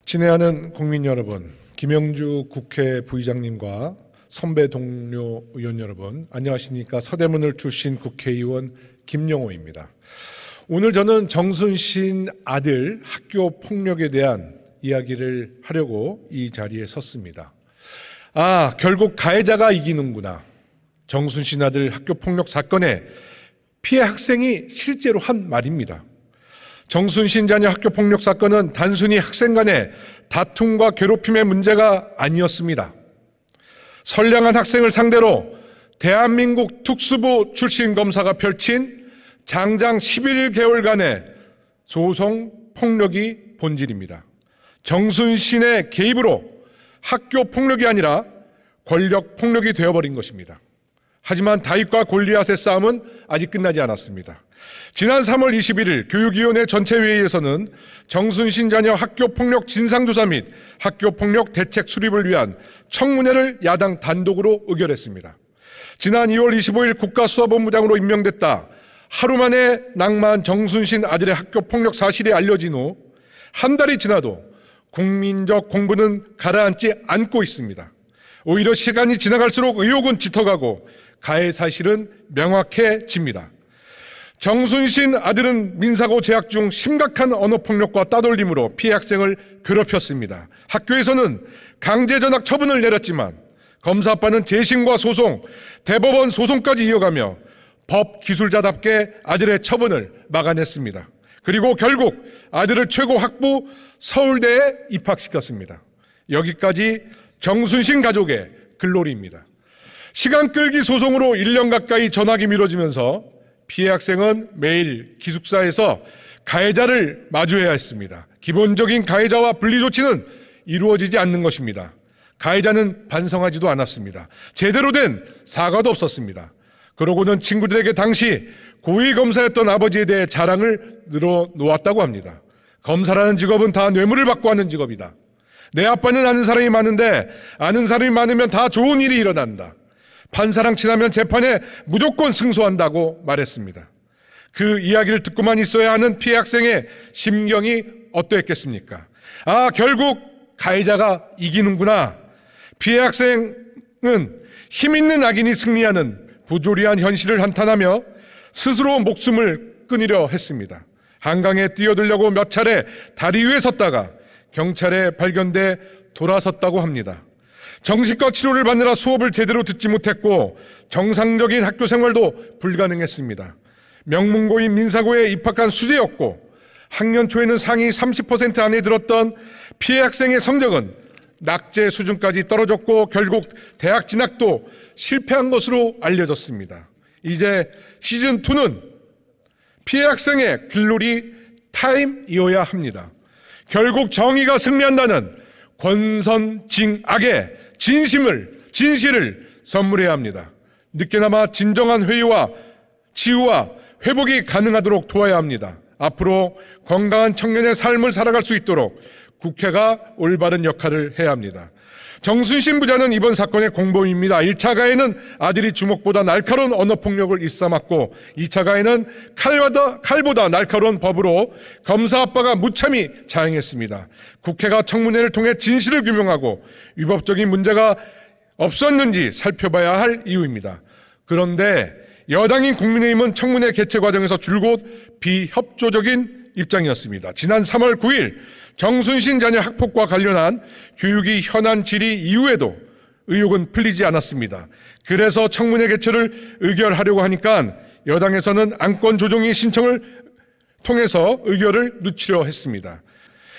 친애하는 국민 여러분, 김영주 국회 부의장님과 선배 동료 의원 여러분, 안녕하십니까? 서대문을 출신 국회의원 김영호입니다. 오늘 저는 정순신 아들 학교 폭력에 대한 이야기를 하려고 이 자리에 섰습니다. 결국 가해자가 이기는구나. 정순신 아들 학교 폭력 사건에 피해 학생이 실제로 한 말입니다. 정순신 자녀 학교 폭력 사건은 단순히 학생 간의 다툼과 괴롭힘의 문제가 아니었습니다. 선량한 학생을 상대로 대한민국 특수부 출신 검사가 펼친 장장 11개월간의 소송 폭력이 본질입니다. 정순신의 개입으로 학교 폭력이 아니라 권력 폭력이 되어버린 것입니다. 하지만 다윗과 골리앗의 싸움은 아직 끝나지 않았습니다. 지난 3월 21일 교육위원회 전체회의에서는 정순신 자녀 학교폭력 진상조사 및 학교폭력 대책 수립을 위한 청문회를 야당 단독으로 의결했습니다. 지난 2월 25일 국가수사본부장으로 임명됐다 하루 만에 낙마한 정순신 아들의 학교폭력 사실이 알려진 후 한 달이 지나도 국민적 공분은 가라앉지 않고 있습니다. 오히려 시간이 지나갈수록 의혹은 짙어가고 가해 사실은 명확해집니다. 정순신 아들은 민사고 재학 중 심각한 언어폭력과 따돌림으로 피해 학생을 괴롭혔습니다. 학교에서는 강제 전학 처분을 내렸지만 검사 아빠는 재심과 소송, 대법원 소송까지 이어가며 법 기술자답게 아들의 처분을 막아냈습니다. 그리고 결국 아들을 최고 학부 서울대에 입학시켰습니다. 여기까지 정순신 가족의 글로리입니다. 시간 끌기 소송으로 1년 가까이 전학이 미뤄지면서 피해 학생은 매일 기숙사에서 가해자를 마주해야 했습니다. 기본적인 가해자와 분리 조치는 이루어지지 않는 것입니다. 가해자는 반성하지도 않았습니다. 제대로 된 사과도 없었습니다. 그러고는 친구들에게 당시 고위검사였던 아버지에 대해 자랑을 늘어놓았다고 합니다. 검사라는 직업은 다 뇌물을 받고 하는 직업이다. 내 아빠는 아는 사람이 많은데 아는 사람이 많으면 다 좋은 일이 일어난다. 판사랑 친하면 재판에 무조건 승소한다고 말했습니다. 그 이야기를 듣고만 있어야 하는 피해 학생의 심경이 어떠했겠습니까? 결국 가해자가 이기는구나. 피해 학생은 힘있는 악인이 승리하는 부조리한 현실을 한탄하며 스스로 목숨을 끊으려 했습니다. 한강에 뛰어들려고 몇 차례 다리 위에 섰다가 경찰에 발견돼 돌아섰다고 합니다. 정신과 치료를 받느라 수업을 제대로 듣지 못했고 정상적인 학교 생활도 불가능했습니다. 명문고인 민사고에 입학한 수재였고 학년 초에는 상위 30% 안에 들었던 피해 학생의 성적은 낙제 수준까지 떨어졌고 결국 대학 진학도 실패한 것으로 알려졌습니다. 이제 시즌2는 피해 학생의 글로리 타임이어야 합니다. 결국 정의가 승리한다는 권선징악의 진실을 선물해야 합니다. 늦게나마 진정한 회의와 치유와 회복이 가능하도록 도와야 합니다. 앞으로 건강한 청년의 삶을 살아갈 수 있도록 국회가 올바른 역할을 해야 합니다. 정순신 부자는 이번 사건의 공범입니다. 1차 가해는 아들이 주먹보다 날카로운 언어폭력을 일삼았고 2차 가해는 칼보다 날카로운 법으로 검사 아빠가 무참히 자행했습니다. 국회가 청문회를 통해 진실을 규명하고 위법적인 문제가 없었는지 살펴봐야 할 이유입니다. 그런데 여당인 국민의힘은 청문회 개최 과정에서 줄곧 비협조적인 입장이었습니다. 지난 3월 9일 정순신 자녀 학폭과 관련한 교육이 현안 질의 이후에도 의혹은 풀리지 않았습니다. 그래서 청문회 개최를 의결하려고 하니까 여당에서는 안건 조정위 신청을 통해서 의결을 늦추려 했습니다.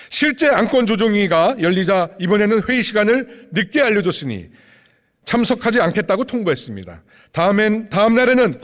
실제 안건 조정위가 열리자 이번에는 회의 시간을 늦게 알려줬으니 참석하지 않겠다고 통보했습니다. 다음 날에는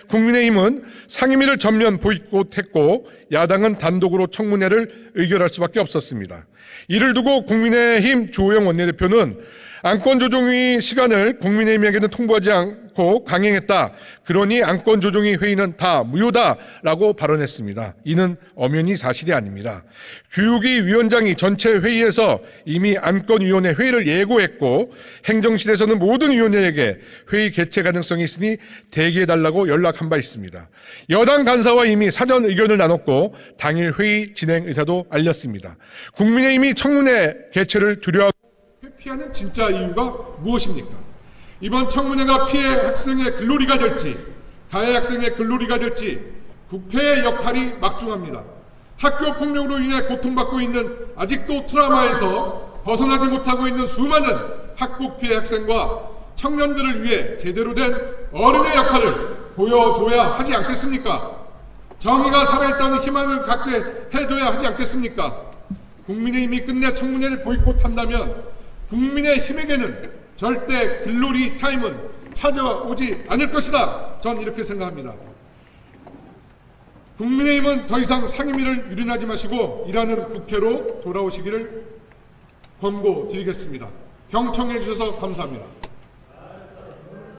국민의힘은 상임위를 전면 보이콧했고 야당은 단독으로 청문회를 의결할 수밖에 없었습니다. 이를 두고 국민의힘 주호영 원내대표는 안건조정위 시간을 국민의힘에게는 통보하지 않고 강행했다. 그러니 안건조정위 회의는 다 무효다라고 발언했습니다. 이는 엄연히 사실이 아닙니다. 교육위 위원장이 전체 회의에서 이미 안건위원회 회의를 예고했고 행정실에서는 모든 위원회에게 회의 개최 가능성이 있으니 대기해달라고 연락한 바 있습니다. 여당 간사와 이미 사전 의견을 나눴고 당일 회의 진행 의사도 알렸습니다. 국민의힘이 청문회 개최를 두려워하고 회피하는 진짜 이유가 무엇입니까? 이번 청문회가 피해 학생의 글로리가 될지 가해 학생의 글로리가 될지 국회의 역할이 막중합니다. 학교 폭력으로 인해 고통받고 있는 아직도 트라우마에서 벗어나지 못하고 있는 수많은 학폭 피해 학생과 청년들을 위해 제대로 된 어른의 역할을 보여줘야 하지 않겠습니까? 정의가 살아있다는 희망을 갖게 해줘야 하지 않겠습니까? 국민의힘이 끝내 청문회를 보이콧한다면 국민의힘에게는 절대 글로리 타임은 찾아오지 않을 것이다. 전 이렇게 생각합니다. 국민의힘은 더 이상 상임위를 유린하지 마시고 일하는 국회로 돌아오시기를 권고드리겠습니다. 경청해 주셔서 감사합니다.